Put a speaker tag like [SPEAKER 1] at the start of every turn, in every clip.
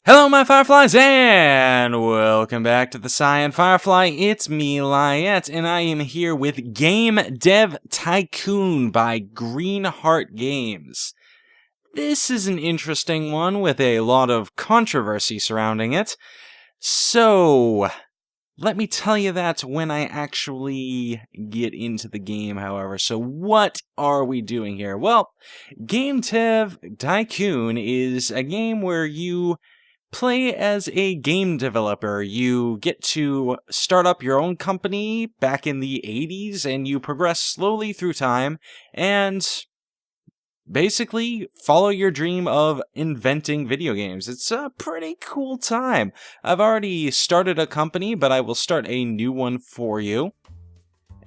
[SPEAKER 1] Hello my Fireflies, and welcome back to the Cyan Firefly. It's me, Lyiat, and I am here with Game Dev Tycoon by GreenHeart Games. This is an interesting one with a lot of controversy surrounding it. So, let me tell you that when I actually get into the game, however. So what are we doing here? Well, Game Dev Tycoon is a game where you play as a game developer. You get to start up your own company back in the 80s, and you progress slowly through time, and basically follow your dream of inventing video games. It's a pretty cool time. I've already started a company, but I will start a new one for you,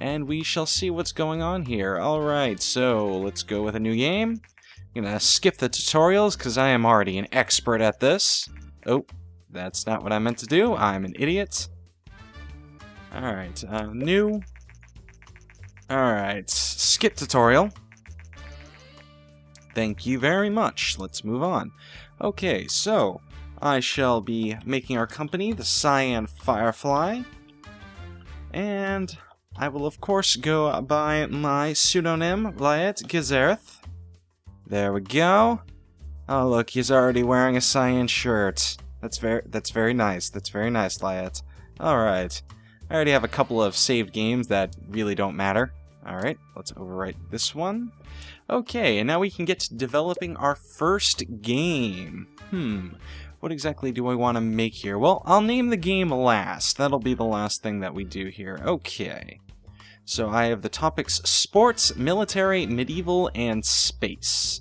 [SPEAKER 1] and we shall see what's going on here. Alright, so let's go with a new game. I'm gonna skip the tutorials, because I am already an expert at this. Oh, that's not what I meant to do. I'm an idiot. Alright, new. Alright, skip tutorial. Thank you very much. Let's move on. Okay, so I shall be making our company, the Cyan Firefly. And I will, of course, go by my pseudonym, Lyiat. There we go. Oh, look, he's already wearing a Cyan shirt. That's very nice. That's very nice, Lyiat. Alright. I already have a couple of saved games that really don't matter. Alright, let's overwrite this one. Okay, and now we can get to developing our first game. What exactly do I want to make here? Well, I'll name the game last. That'll be the last thing that we do here. Okay. So I have the topics sports, military, medieval, and space.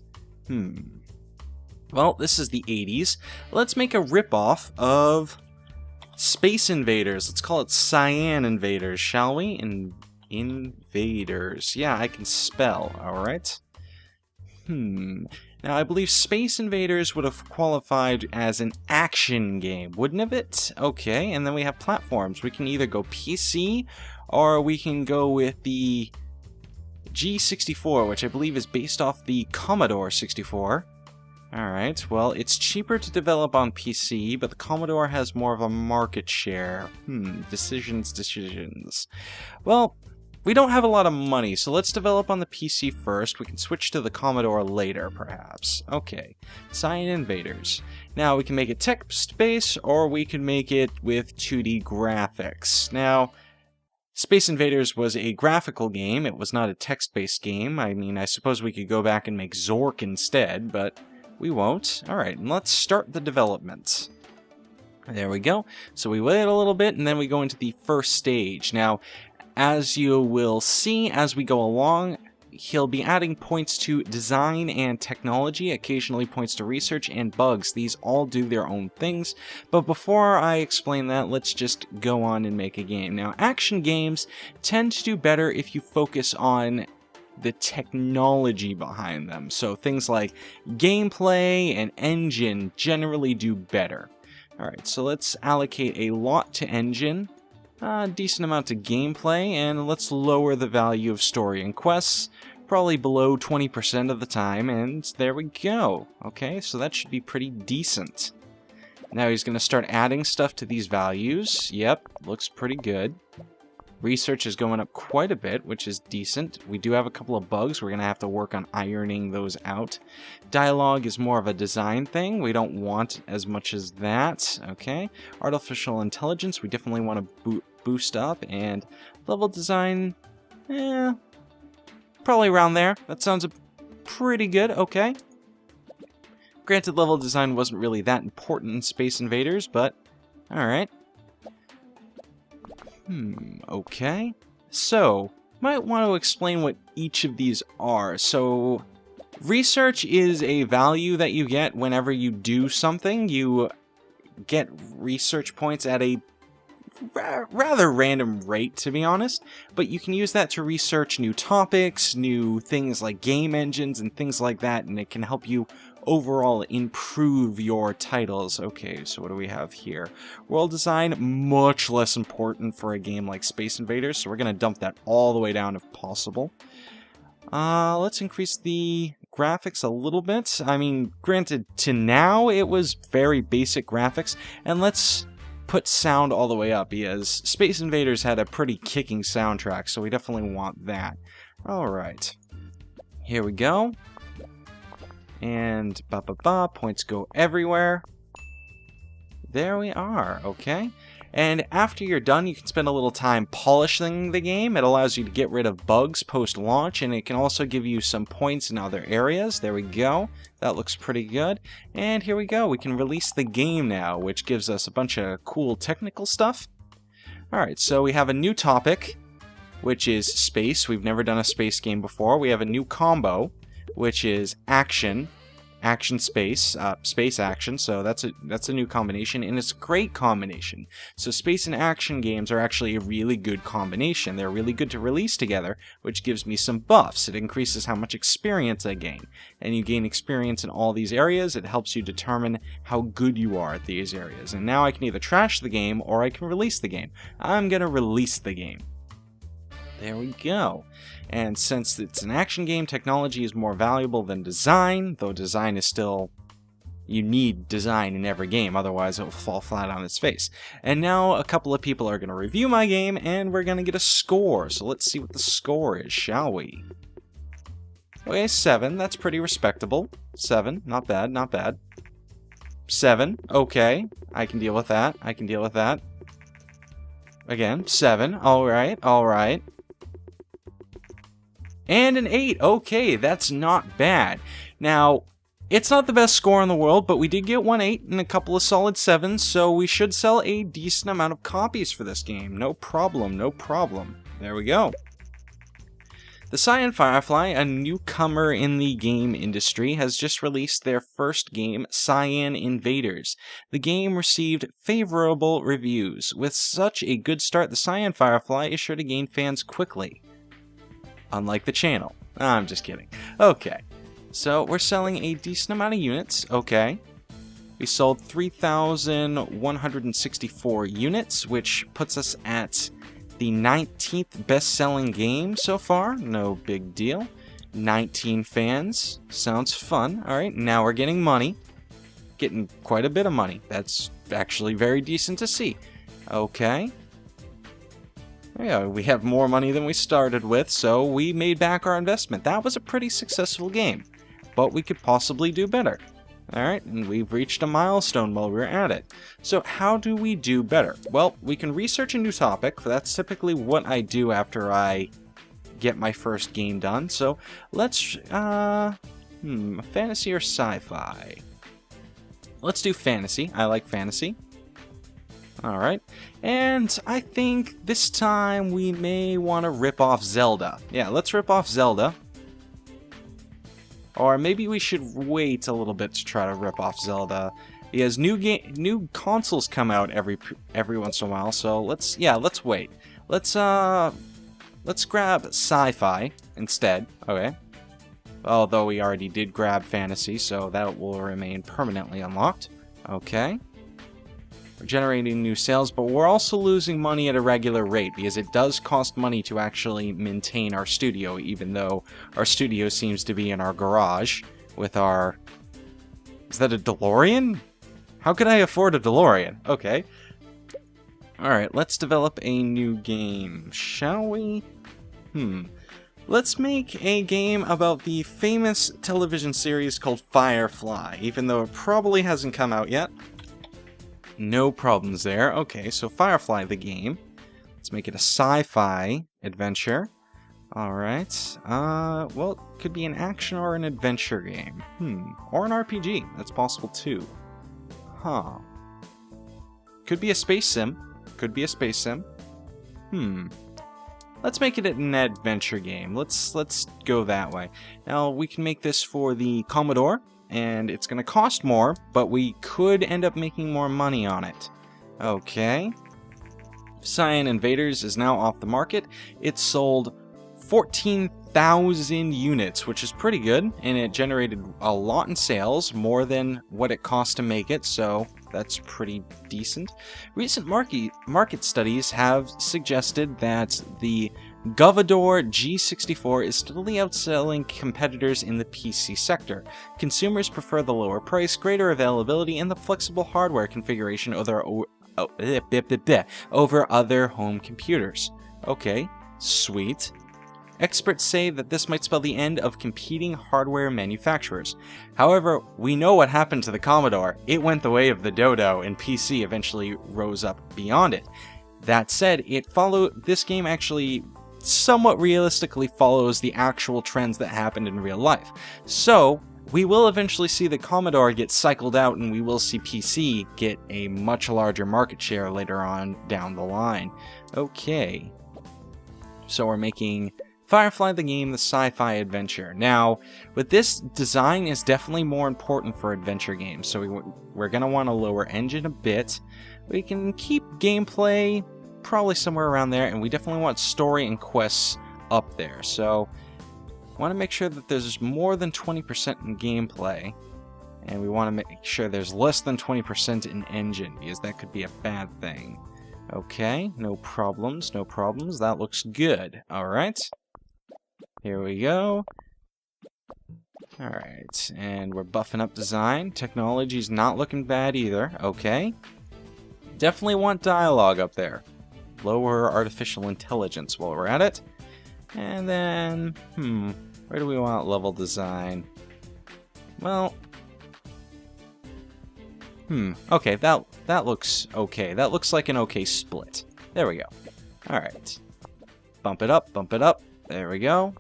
[SPEAKER 1] Well, this is the 80s. Let's make a ripoff of Space Invaders. Let's call it Cyan Invaders, shall we? Invaders. Yeah, I can spell, alright? Now, I believe Space Invaders would have qualified as an action game, wouldn't it? Okay, and then we have platforms. We can either go PC, or we can go with the G64, which I believe is based off the Commodore 64. Alright, well, it's cheaper to develop on PC, but the Commodore has more of a market share. Decisions. Well, we don't have a lot of money, so let's develop on the PC first. We can switch to the Commodore later, perhaps. Okay, Cyan Invaders. Now, we can make it text-based, or we can make it with 2D graphics. Now, Space Invaders was a graphical game. It was not a text-based game. I mean, I suppose we could go back and make Zork instead, but we won't. Alright, and let's start the development. There we go. So we wait a little bit, and then we go into the first stage. Now, as you will see as we go along, he'll be adding points to design and technology, occasionally points to research and bugs. These all do their own things. But before I explain that, let's just go on and make a game. Now, action games tend to do better if you focus on the technology behind them. So things like gameplay and engine generally do better. Alright, so let's allocate a lot to engine, a decent amount to gameplay, and let's lower the value of story and quests, probably below 20% of the time, and there we go. Okay, so that should be pretty decent. Now he's going to start adding stuff to these values. Yep, looks pretty good. Research is going up quite a bit, which is decent. We do have a couple of bugs. We're going to have to work on ironing those out. Dialogue is more of a design thing. We don't want as much as that. Okay. Artificial intelligence, we definitely want to boost up. And level design, probably around there. That sounds pretty good. Okay. Granted, level design wasn't really that important in Space Invaders, but alright. Okay. So, might want to explain what each of these are. So, research is a value that you get whenever you do something. You get research points at a rather random rate, to be honest, but you can use that to research new topics, new things like game engines and things like that, and it can help you overall improve your titles. Okay, so what do we have here? World design, much less important for a game like Space Invaders, so we're going to dump that all the way down if possible. Let's increase the graphics a little bit. I mean, granted, to now it was very basic graphics, and let's put sound all the way up because Space Invaders had a pretty kicking soundtrack, so we definitely want that. Alright, here we go. And points go everywhere. There we are, okay. And after you're done, you can spend a little time polishing the game. It allows you to get rid of bugs post-launch, and it can also give you some points in other areas. There we go. That looks pretty good. And here we go. We can release the game now, which gives us a bunch of cool technical stuff. Alright, so we have a new topic, which is space. We've never done a space game before. We have a new combo, which is action. Action space, space action, so that's a new combination, and it's a great combination. So space and action games are actually a really good combination. They're really good to release together, which gives me some buffs. It increases how much experience I gain, and you gain experience in all these areas. It helps you determine how good you are at these areas, and now I can either trash the game or I can release the game. I'm gonna release the game. There we go. And since it's an action game, technology is more valuable than design, though design is still... You need design in every game, otherwise it will fall flat on its face. And now a couple of people are going to review my game, and we're going to get a score. So let's see what the score is, shall we? Okay, 7, that's pretty respectable. 7, not bad, not bad. 7, okay, I can deal with that, I can deal with that. Again, 7, alright, alright. And an 8. Okay, that's not bad. Now, it's not the best score in the world, but we did get 1 8 and a couple of solid 7s, so we should sell a decent amount of copies for this game. No problem, no problem. There we go. The Cyan Firefly, a newcomer in the game industry, has just released their first game, Cyan Invaders. The game received favorable reviews. With such a good start, the Cyan Firefly is sure to gain fans quickly. Unlike the channel. I'm just kidding. Okay, so we're selling a decent amount of units. Okay, we sold 3,164 units, which puts us at the 19th best-selling game so far. No big deal. 19 fans. Sounds fun. Alright, now we're getting money. Getting quite a bit of money. That's actually very decent to see. Okay. Yeah, we have more money than we started with, so we made back our investment. That was a pretty successful game, but we could possibly do better. Alright, and we've reached a milestone while we're at it. So how do we do better? Well, we can research a new topic. That's typically what I do after I get my first game done. So let's, fantasy or sci-fi? Let's do fantasy. I like fantasy. Alright, and I think this time we may want to rip off Zelda. Yeah, let's rip off Zelda. Or maybe we should wait a little bit to try to rip off Zelda, because new consoles come out every once in a while. So let's wait. Let's grab sci-fi instead. Okay. Although we already did grab fantasy, so that will remain permanently unlocked. Okay. We're generating new sales, but we're also losing money at a regular rate, because it does cost money to actually maintain our studio, even though our studio seems to be in our garage with our... Is that a DeLorean? How could I afford a DeLorean? Okay. Alright, let's develop a new game, shall we? Let's make a game about the famous television series called Firefly, even though it probably hasn't come out yet. No problems there. Okay, so Firefly the game. Let's make it a sci-fi adventure. Alright. Well, it could be an action or an adventure game. Or an RPG. That's possible too. Huh. Could be a space sim. Could be a space sim. Let's make it an adventure game. Let's go that way. Now, we can make this for the Commodore. And it's going to cost more, but we could end up making more money on it. Okay. Cyan Invaders is now off the market. It sold 14,000 units, which is pretty good, and it generated a lot in sales, more than what it cost to make it, so that's pretty decent. Recent market studies have suggested that the Govador G64 is steadily outselling competitors in the PC sector. Consumers prefer the lower price, greater availability, and the flexible hardware configuration over other home computers. Okay, sweet. Experts say that this might spell the end of competing hardware manufacturers. However, we know what happened to the Commodore. It went the way of the dodo, and PC eventually rose up beyond it. That said, this game actually somewhat realistically follows the actual trends that happened in real life. So, we will eventually see the Commodore get cycled out, and we will see PC get a much larger market share later on down the line. Okay. So we're making Firefly the game, the sci-fi adventure. Now, with this, design is definitely more important for adventure games, so we're going to want to lower engine a bit. We can keep gameplay probably somewhere around there, and we definitely want story and quests up there. So, want to make sure that there's more than 20% in gameplay, and we want to make sure there's less than 20% in engine, because that could be a bad thing. Okay, no problems, no problems. That looks good. Alright. Here we go. Alright, and we're buffing up design. Technology's not looking bad either. Okay. Definitely want dialogue up there. Lower artificial intelligence while we're at it. And then, where do we want level design? Well, okay, that looks okay. That looks like an okay split. There we go. Alright. Bump it up, bump it up. There we go.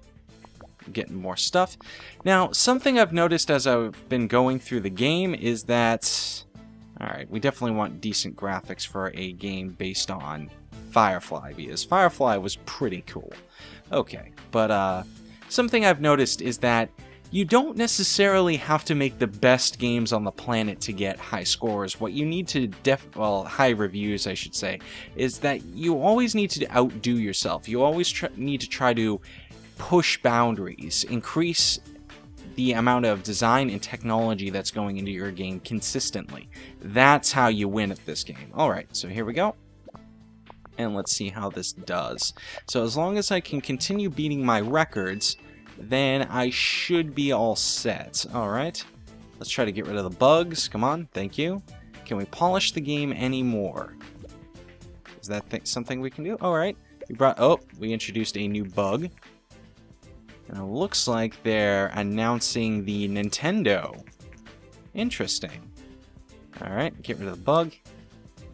[SPEAKER 1] Getting more stuff. Now, something I've noticed as I've been going through the game is that... Alright, we definitely want decent graphics for a game based on Firefly, because Firefly was pretty cool. Okay, but something I've noticed is that you don't necessarily have to make the best games on the planet to get high scores. What you need to high reviews, I should say, is that you always need to outdo yourself. You always need to try to push boundaries, increase the amount of design and technology that's going into your game consistently. That's how you win at this game. Alright, so here we go. And let's see how this does. So as long as I can continue beating my records, then I should be all set. Alright, let's try to get rid of the bugs. Come on, thank you. Can we polish the game anymore? Is that something we can do? Alright, we introduced a new bug. And it looks like they're announcing the Nintendo. Interesting. Alright, get rid of the bug.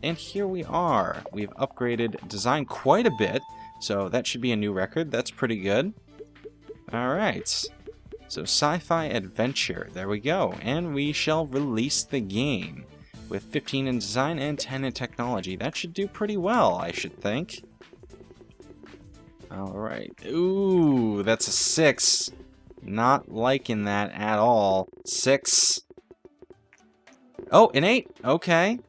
[SPEAKER 1] And here we are. We've upgraded design quite a bit, so that should be a new record. That's pretty good. Alright. So sci-fi adventure. There we go. And we shall release the game. With 15 in design and 10 in technology. That should do pretty well, I should think. Alright. Ooh, that's a 6. Not liking that at all. 6. Oh, an 8. Okay.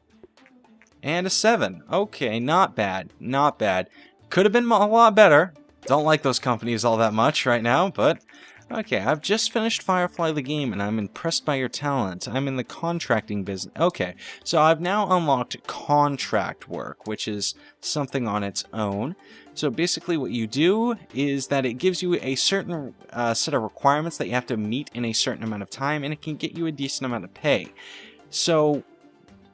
[SPEAKER 1] And a 7. Okay, not bad. Not bad. Could have been a lot better. Don't like those companies all that much right now, but... Okay, I've just finished Firefly the game, and I'm impressed by your talent. I'm in the contracting business. Okay, so I've now unlocked contract work, which is something on its own. So basically what you do is that it gives you a certain set of requirements that you have to meet in a certain amount of time, and it can get you a decent amount of pay. So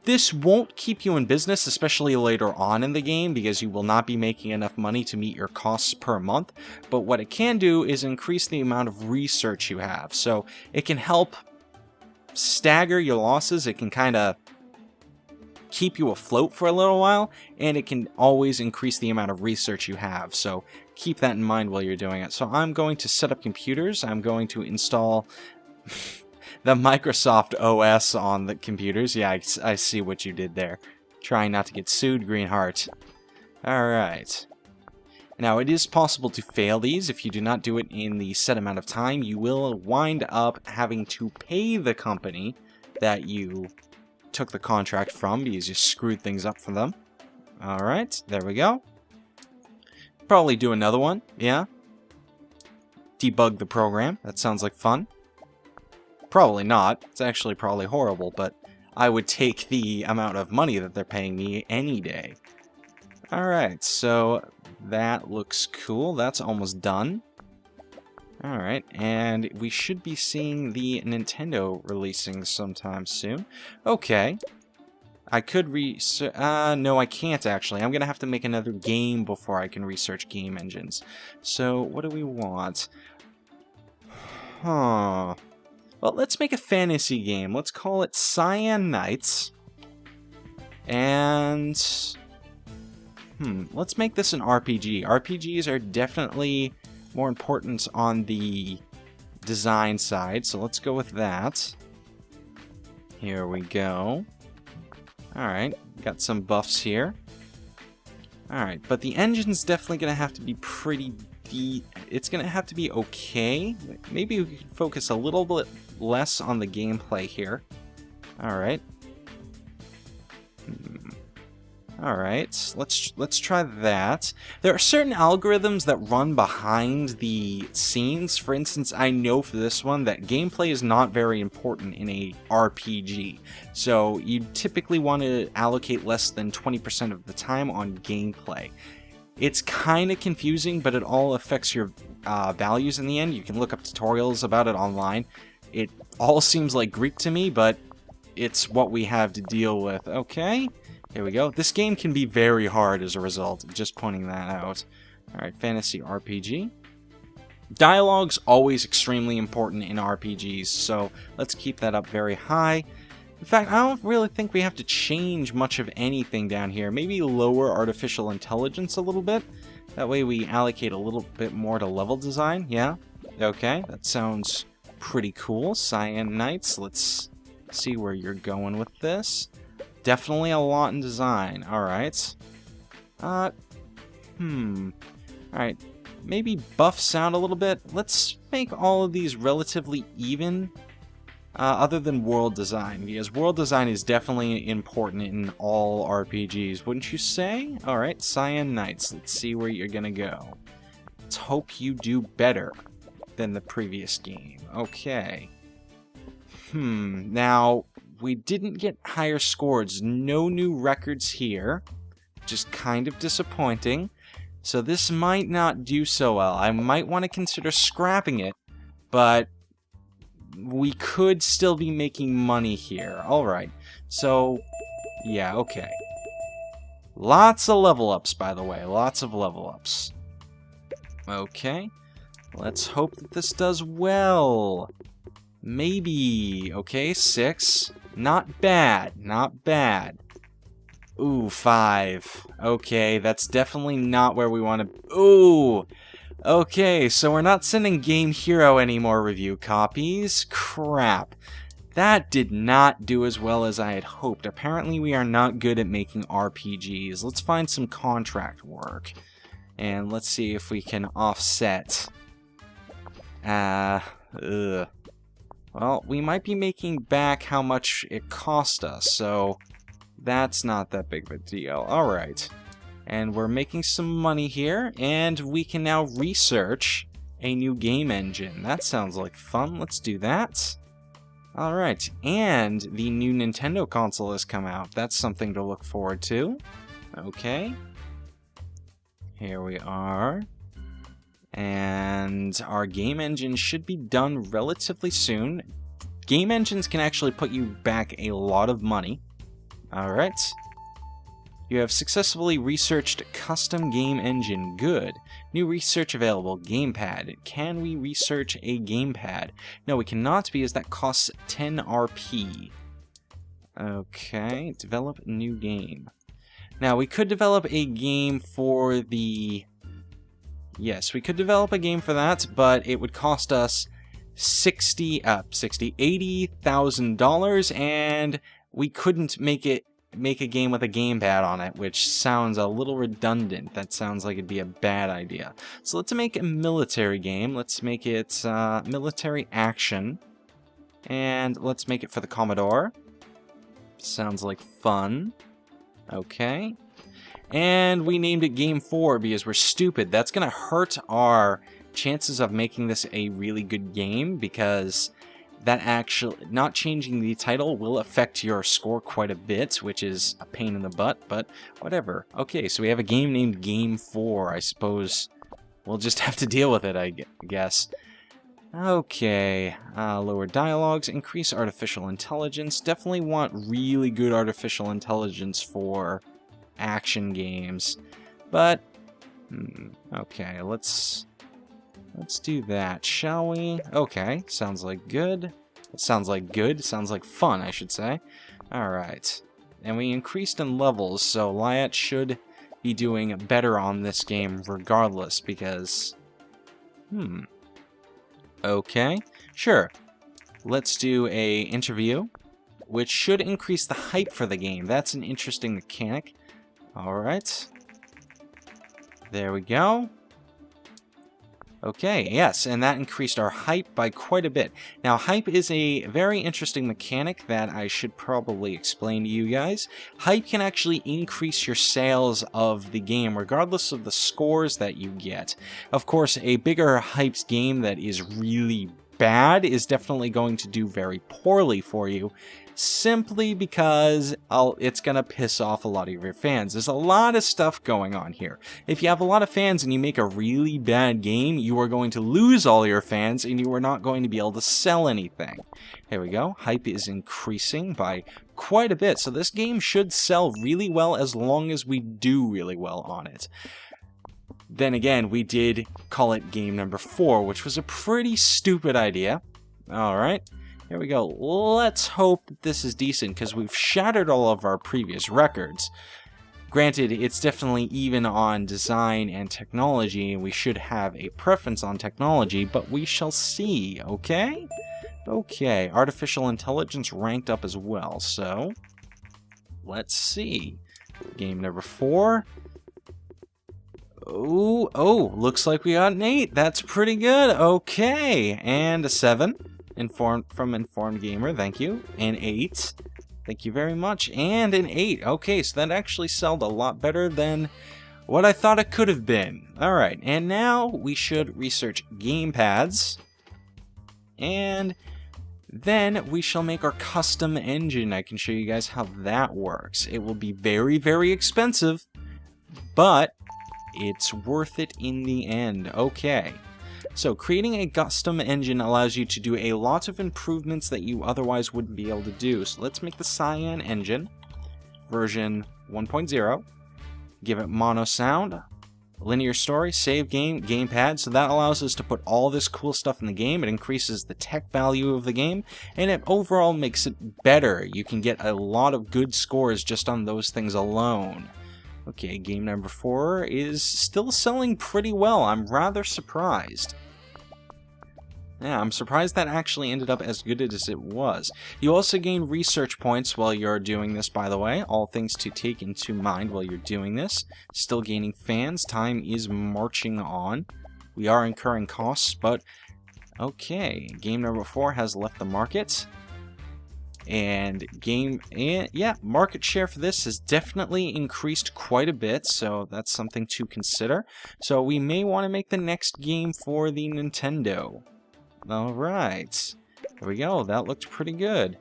[SPEAKER 1] this won't keep you in business, especially later on in the game, because you will not be making enough money to meet your costs per month. But what it can do is increase the amount of research you have. So it can help stagger your losses. It can kind of keep you afloat for a little while, and it can always increase the amount of research you have. So keep that in mind while you're doing it. So I'm going to set up computers. I'm going to install... the Microsoft OS on the computers. Yeah, I see what you did there. Trying not to get sued, GreenHeart. Alright. Now, it is possible to fail these. If you do not do it in the set amount of time, you will wind up having to pay the company that you took the contract from, because you screwed things up for them. Alright, there we go. Probably do another one, yeah. Debug the program. That sounds like fun. Probably not. It's actually probably horrible, but I would take the amount of money that they're paying me any day. Alright, so That looks cool. That's almost done. Alright, and we should be seeing the Nintendo releasing sometime soon. Okay. I could no, I can't actually. I'm gonna have to make another game before I can research game engines. So, what do we want? Huh. Well, let's make a fantasy game. Let's call it Cyan Knights. And... let's make this an RPG. RPGs are definitely more important on the design side, so let's go with that. Here we go. Alright, got some buffs here. Alright, but the engine's definitely going to have to be pretty it's going to have to be okay. Maybe we could focus a little bit less on the gameplay here. Alright. Alright, let's try that. There are certain algorithms that run behind the scenes. For instance, I know for this one that gameplay is not very important in a RPG. So you typically want to allocate less than 20% of the time on gameplay. It's kind of confusing, but it all affects your values in the end. You can look up tutorials about it online. It all seems like Greek to me, but it's what we have to deal with. Okay. Here we go. This game can be very hard as a result, just pointing that out. Alright, fantasy RPG. Dialogue's always extremely important in RPGs, so let's keep that up very high. In fact, I don't really think we have to change much of anything down here. Maybe lower artificial intelligence a little bit. That way we allocate a little bit more to level design. Yeah? Okay, that sounds pretty cool. Cyan Knights, let's see where you're going with this. Definitely a lot in design. Alright. Alright. Maybe buff sound a little bit. Let's make all of these relatively even. Other than world design. Because world design is definitely important in all RPGs. Wouldn't you say? Alright, Cyan Knights. Let's see where you're gonna go. Let's hope you do better than the previous game. Okay. Now... we didn't get higher scores. No new records here. Just kind of disappointing. So this might not do so well. I might want to consider scrapping it, but we could still be making money here. Alright. So, yeah, okay. Lots of level ups, by the way. Lots of level ups. Okay. Let's hope that this does well. Maybe. Okay, 6. Not bad, not bad. Ooh, 5. Okay, that's definitely not where we want to... Ooh! Okay, so we're not sending Game Hero anymore review copies. Crap. That did not do as well as I had hoped. Apparently we are not good at making RPGs. Let's find some contract work. And let's see if we can offset. Well, we might be making back how much it cost us, so that's not that big of a deal. Alright. And we're making some money here, and we can now research a new game engine. That sounds like fun. Let's do that. Alright, and the new Nintendo console has come out. That's something to look forward to. Okay. Here we are. And our game engine should be done relatively soon. Game engines can actually put you back a lot of money. Alright. You have successfully researched custom game engine. Good. New research available. Gamepad. Can we research a gamepad? No, we cannot because that costs 10 RP. Okay. Develop a new game. Now, we could develop a game for the... Yes, we could develop a game for that, but it would cost us $80,000, and we couldn't make a game with a gamepad on it, which sounds a little redundant. That sounds like it'd be a bad idea. So let's make a military game. Let's make it military action, and let's make it for the Commodore. Sounds like fun. Okay. And we named it Game 4 because we're stupid. That's going to hurt our chances of making this a really good game because that actually, not changing the title will affect your score quite a bit, which is a pain in the butt, but whatever. Okay, so we have a game named Game 4. I suppose we'll just have to deal with it, I guess. Okay, lower dialogues, increase artificial intelligence. Definitely want really good artificial intelligence for action games. But, okay, let's do that, shall we? Okay, sounds like good. Sounds like good. Sounds like fun, I should say. Alright. And we increased in levels, so Lyiat should be doing better on this game regardless, because... Okay, sure. Let's do a interview, which should increase the hype for the game. That's an interesting mechanic. Alright. There we go. Okay, yes, and that increased our hype by quite a bit. Now, hype is a very interesting mechanic that I should probably explain to you guys. Hype can actually increase your sales of the game, regardless of the scores that you get. Of course, a bigger hyped game that is really bad is definitely going to do very poorly for you, simply because it's going to piss off a lot of your fans. There's a lot of stuff going on here. If you have a lot of fans and you make a really bad game, you are going to lose all your fans and you are not going to be able to sell anything. Here we go. Hype is increasing by quite a bit, so this game should sell really well as long as we do really well on it. Then again, we did call it game number 4, which was a pretty stupid idea. Alright. Here we go. Let's hope that this is decent, because we've shattered all of our previous records. Granted, it's definitely even on design and technology, and we should have a preference on technology, but we shall see, okay? Okay, artificial intelligence ranked up as well, so let's see. Game number 4. Oh, looks like we got an 8. That's pretty good. Okay, and a 7. From Informed Gamer, thank you. An 8. Thank you very much. And an 8. Okay, so that actually sold a lot better than what I thought it could have been. Alright, and now we should research gamepads. And then we shall make our custom engine. I can show you guys how that works. It will be very, very expensive, but it's worth it in the end. Okay. So, creating a custom engine allows you to do a lot of improvements that you otherwise wouldn't be able to do. So let's make the Cyan engine, version 1.0, give it mono sound, linear story, save game, gamepad. So that allows us to put all this cool stuff in the game. It increases the tech value of the game, and it overall makes it better. You can get a lot of good scores just on those things alone. Okay, game number 4 is still selling pretty well. I'm rather surprised. Yeah, I'm surprised that actually ended up as good as it was. You also gain research points while you're doing this, by the way. All things to take into mind while you're doing this. Still gaining fans. Time is marching on. We are incurring costs, but okay. Game number 4 has left the market. And market share for this has definitely increased quite a bit, so that's something to consider. So we may want to make the next game for the Nintendo. Alright, there we go, that looked pretty good.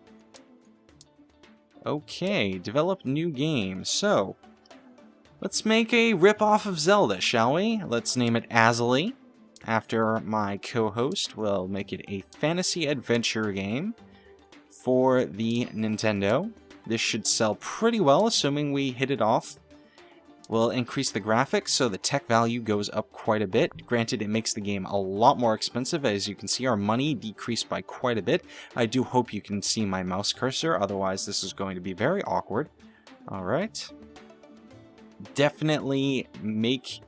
[SPEAKER 1] Okay, develop new game. So, let's make a rip-off of Zelda, shall we? Let's name it Azali. After my co-host, we'll make it a fantasy adventure game for the Nintendo. This should sell pretty well, assuming we hit it off. We'll increase the graphics, so the tech value goes up quite a bit. Granted, it makes the game a lot more expensive. As you can see, our money decreased by quite a bit. I do hope you can see my mouse cursor, otherwise this is going to be very awkward. Alright. Definitely make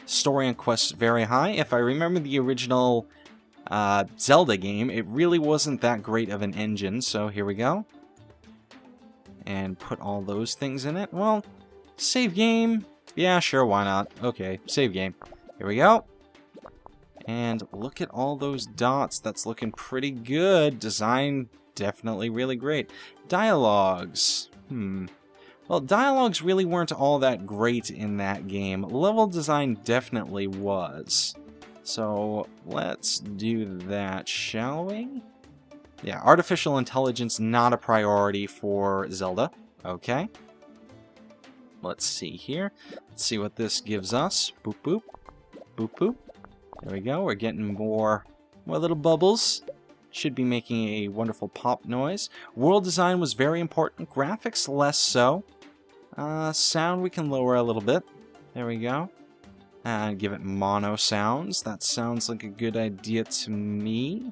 [SPEAKER 1] story and quests very high. If I remember the original Zelda game, it really wasn't that great of an engine, so here we go. And put all those things in it. Well, save game. Yeah, sure, why not? Okay, save game. Here we go. And look at all those dots. That's looking pretty good. Design, definitely really great. Dialogues. Well, dialogues really weren't all that great in that game. Level design definitely was. So, let's do that, shall we? Yeah, artificial intelligence not a priority for Zelda. Okay. Let's see here. Let's see what this gives us. Boop, boop. Boop, boop. There we go. We're getting more little bubbles. Should be making a wonderful pop noise. World design was very important. Graphics, less so. Sound we can lower a little bit. There we go. And give it mono sounds. That sounds like a good idea to me.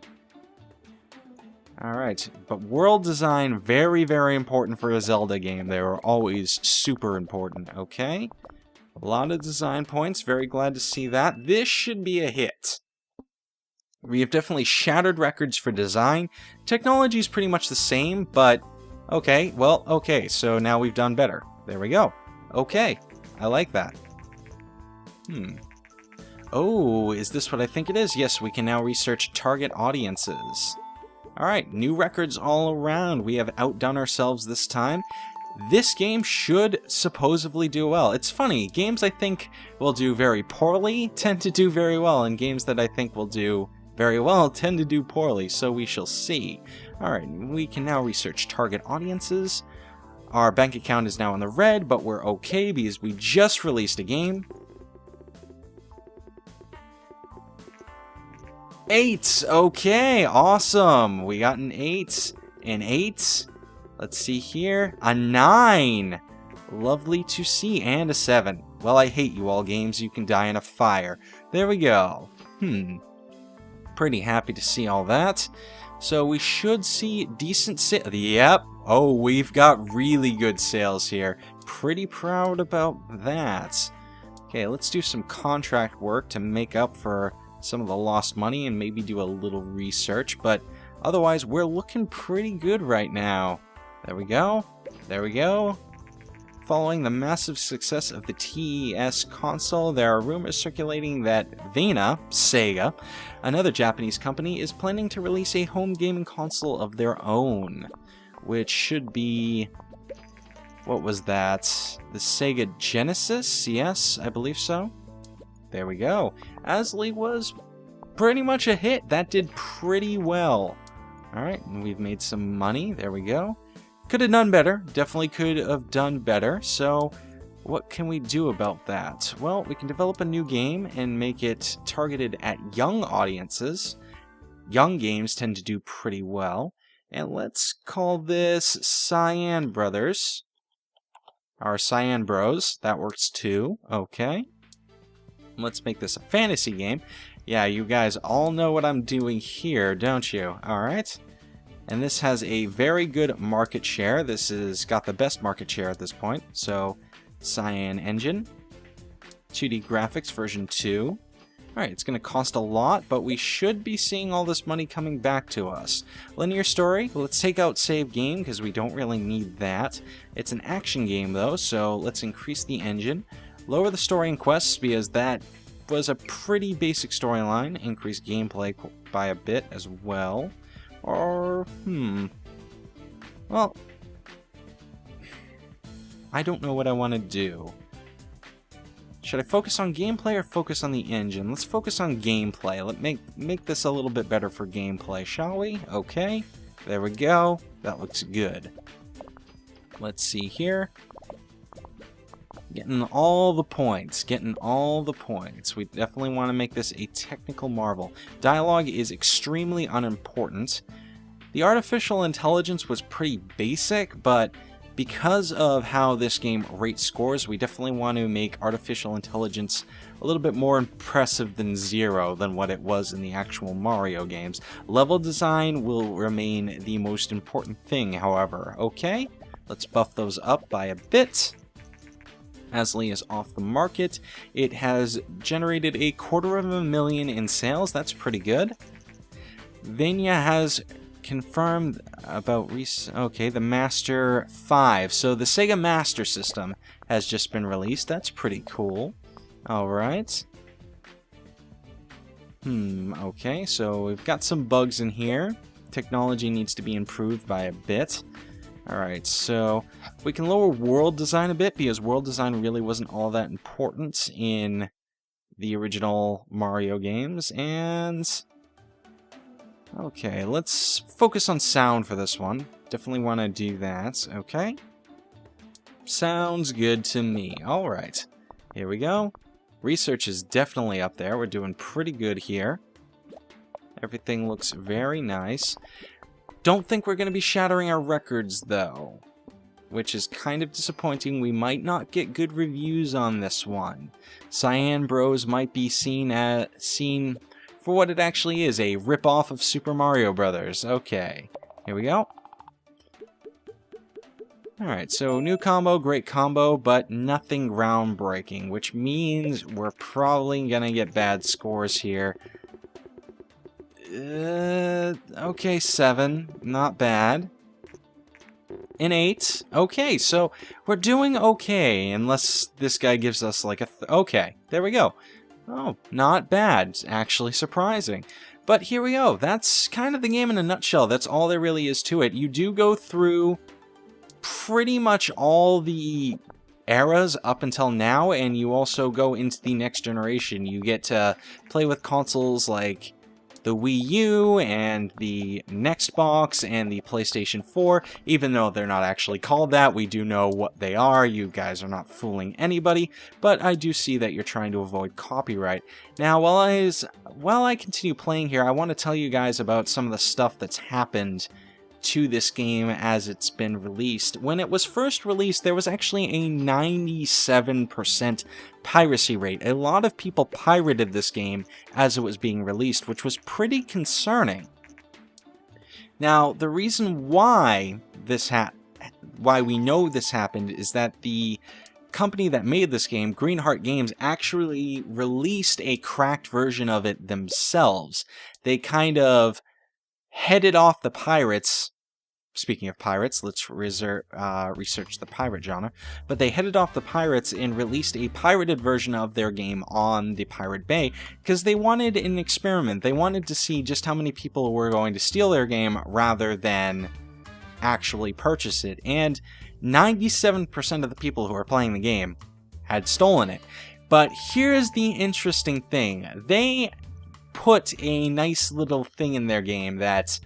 [SPEAKER 1] Alright, but world design, very, very important for a Zelda game. They were always super important, okay? A lot of design points, very glad to see that. This should be a hit. We have definitely shattered records for design. Technology is pretty much the same, but okay, well, okay, so now we've done better. There we go. Okay, I like that. Oh, is this what I think it is? Yes, we can now research target audiences. Alright, new records all around. We have outdone ourselves this time. This game should supposedly do well. It's funny, games I think will do very poorly tend to do very well, and games that I think will do very well tend to do poorly, so we shall see. Alright, we can now research target audiences. Our bank account is now in the red, but we're okay because we just released a game. 8! Okay, awesome! We got an 8, an 8, let's see here, a 9! Lovely to see, and a 7. Well, I hate you all games, you can die in a fire. There we go. Pretty happy to see all that. So we should see decent sales. Yep. Oh, we've got really good sales here. Pretty proud about that. Okay, let's do some contract work to make up for some of the lost money and maybe do a little research, but otherwise we're looking pretty good right now. There we go. There we go. Following the massive success of the TES console, there are rumors circulating that Sega, another Japanese company, is planning to release a home gaming console of their own, which should be... what was that? The Sega Genesis? Yes, I believe so. There we go. Asley was pretty much a hit. That did pretty well. Alright, and we've made some money. There we go. Could have done better. Definitely could have done better. So, what can we do about that? Well, we can develop a new game and make it targeted at young audiences. Young games tend to do pretty well. And let's call this Cyan Brothers. Our Cyan Bros. That works too. Okay. Let's make this a fantasy game. Yeah, you guys all know what I'm doing here, don't you? Alright. And this has a very good market share. This has got the best market share at this point. So, Cyan Engine. 2D graphics version 2. Alright, it's going to cost a lot, but we should be seeing all this money coming back to us. Linear story. Let's take out save game, because we don't really need that. It's an action game, though, so let's increase the engine. Lower the story and quests, because that was a pretty basic storyline. Increase gameplay by a bit as well. Or, well, I don't know what I want to do. Should I focus on gameplay or focus on the engine? Let's focus on gameplay. Let's make this a little bit better for gameplay, shall we? Okay, there we go. That looks good. Let's see here. Getting all the points. Getting all the points. We definitely want to make this a technical marvel. Dialogue is extremely unimportant. The artificial intelligence was pretty basic, but because of how this game rates scores, we definitely want to make artificial intelligence a little bit more impressive than 0 than what it was in the actual Mario games. Level design will remain the most important thing, however. Okay, let's buff those up by a bit. Asley is off the market. It has generated $250,000 in sales. That's pretty good. Vania has confirmed about the Master 5. So the Sega Master System has just been released. That's pretty cool. Alright. Okay, so we've got some bugs in here. Technology needs to be improved by a bit. Alright, so we can lower world design a bit, because world design really wasn't all that important in the original Mario games, and Okay, let's focus on sound for this one. Definitely want to do that. Okay. Sounds good to me. Alright. Here we go. Research is definitely up there. We're doing pretty good here. Everything looks very nice. Don't think we're going to be shattering our records, though, which is kind of disappointing. We might not get good reviews on this one. Cyan Bros might be seen for what it actually is, a rip-off of Super Mario Brothers. Okay, here we go. Alright, so new combo, great combo, but nothing groundbreaking, which means we're probably gonna get bad scores here. Okay, 7. Not bad. An 8. Okay, so we're doing okay, unless this guy gives us like a... okay, there we go. Oh, not bad. It's actually surprising. But here we go. That's kind of the game in a nutshell. That's all there really is to it. You do go through pretty much all the eras up until now, and you also go into the next generation. You get to play with consoles like the Wii U and the Xbox and the PlayStation 4, even though they're not actually called that. We do know what they are. You guys are not fooling anybody, but I do see that you're trying to avoid copyright. Now, while I continue playing here, I want to tell you guys about some of the stuff that's happened to this game as it's been released. When it was first released, there was actually a 97% piracy rate. A lot of people pirated this game as it was being released, which was pretty concerning. Now, the reason why we know this happened is that the company that made this game, GreenHeart Games, actually released a cracked version of it themselves. They kind of headed off the pirates. Speaking of pirates, let's research the pirate genre. But they headed off the pirates and released a pirated version of their game on the Pirate Bay because they wanted an experiment. They wanted to see just how many people were going to steal their game rather than actually purchase it. And 97% of the people who were playing the game had stolen it. But here's the interesting thing. They put a nice little thing in their game that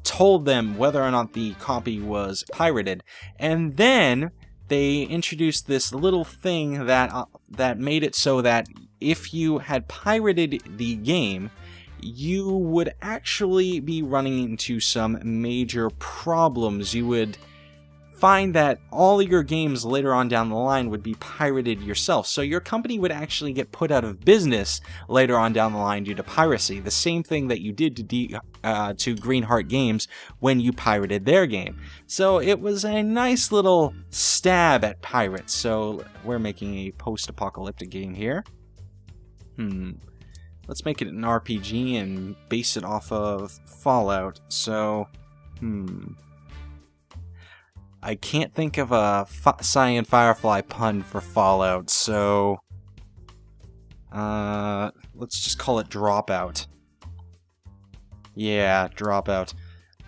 [SPEAKER 1] told them whether or not the copy was pirated, and then they introduced this little thing that made it so that if you had pirated the game, you would actually be running into some major problems. You would find that all your games later on down the line would be pirated yourself. So your company would actually get put out of business later on down the line due to piracy. The same thing that you did to GreenHeart Games when you pirated their game. So it was a nice little stab at pirates. So we're making a post-apocalyptic game here. Let's make it an RPG and base it off of Fallout. So, I can't think of a Cyan Firefly pun for Fallout, so let's just call it Dropout. Yeah, Dropout.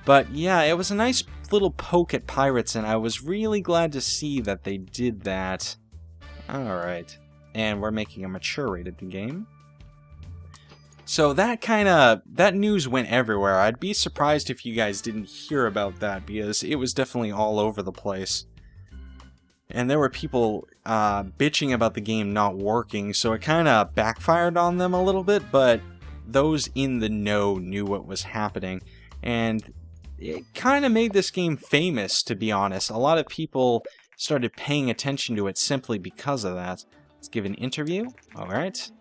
[SPEAKER 1] But yeah, it was a nice little poke at pirates, and I was really glad to see that they did that. Alright, and we're making a mature rated game. So that news went everywhere. I'd be surprised if you guys didn't hear about that, because it was definitely all over the place. And there were people bitching about the game not working, so it kind of backfired on them a little bit, but those in the know knew what was happening. And it kind of made this game famous, to be honest. A lot of people started paying attention to it simply because of that. Let's give an interview. Alright.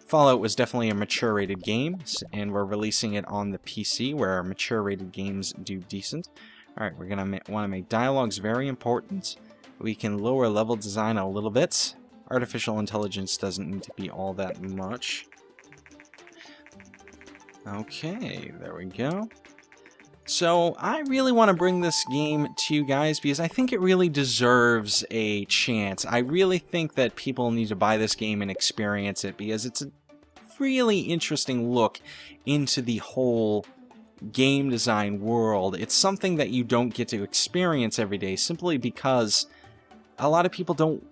[SPEAKER 1] Fallout was definitely a mature-rated game, and we're releasing it on the PC, where mature-rated games do decent. Alright, we're going to want to make dialogues very important. We can lower level design a little bit. Artificial intelligence doesn't need to be all that much. Okay, there we go. So, I really want to bring this game to you guys because I think it really deserves a chance. I really think that people need to buy this game and experience it because it's a really interesting look into the whole game design world. It's something that you don't get to experience every day simply because a lot of people don't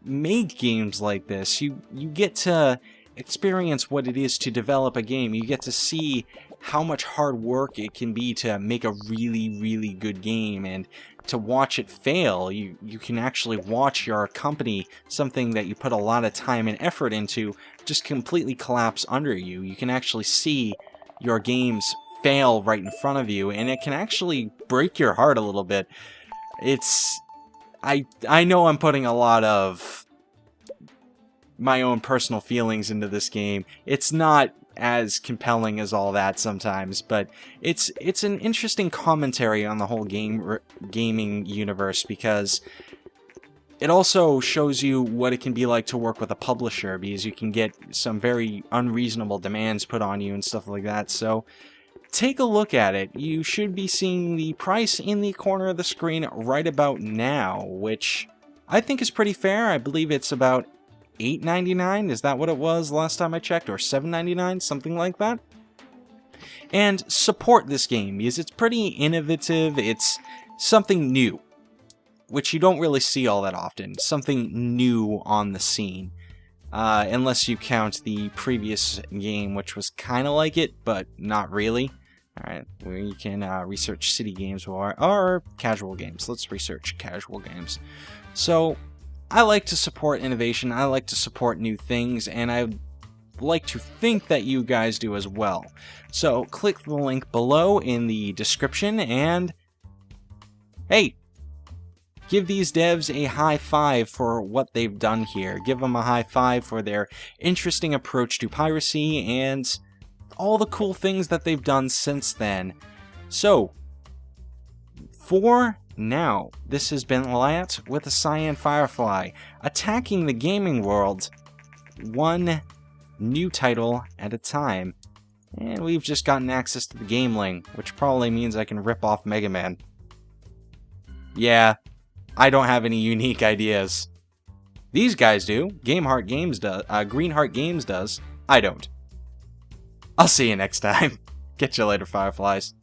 [SPEAKER 1] make games like this. You get to experience what it is to develop a game. You get to see how much hard work it can be to make a really, really good game, and to watch it fail. You can actually watch your company, something that you put a lot of time and effort into, just completely collapse under you. You can actually see your games fail right in front of you, and it can actually break your heart a little bit. I know I'm putting a lot of my own personal feelings into this game. It's not as compelling as all that sometimes, but it's an interesting commentary on the whole gaming universe, because it also shows you what it can be like to work with a publisher, because you can get some very unreasonable demands put on you and stuff like that. So take a look at it. You should be seeing the price in the corner of the screen right about now, which I think is pretty fair. I believe it's about $8.99, is that what it was last time I checked, or $7.99, something like that? And support this game, because it's pretty innovative. It's something new, which you don't really see all that often. Something new on the scene, unless you count the previous game, which was kind of like it, but not really. Alright, we can research city games or casual games. Let's research casual games. So, I like to support innovation, I like to support new things, and I like to think that you guys do as well. So click the link below in the description and, hey, give these devs a high five for what they've done here. Give them a high five for their interesting approach to piracy and all the cool things that they've done since then. So, for now, this has been Lyiat with a Cyan Firefly, attacking the gaming world one new title at a time. And we've just gotten access to the game link, which probably means I can rip off Mega Man. Yeah, I don't have any unique ideas. These guys do. GreenHeart Games does. I don't. I'll see you next time. Catch you later, Fireflies.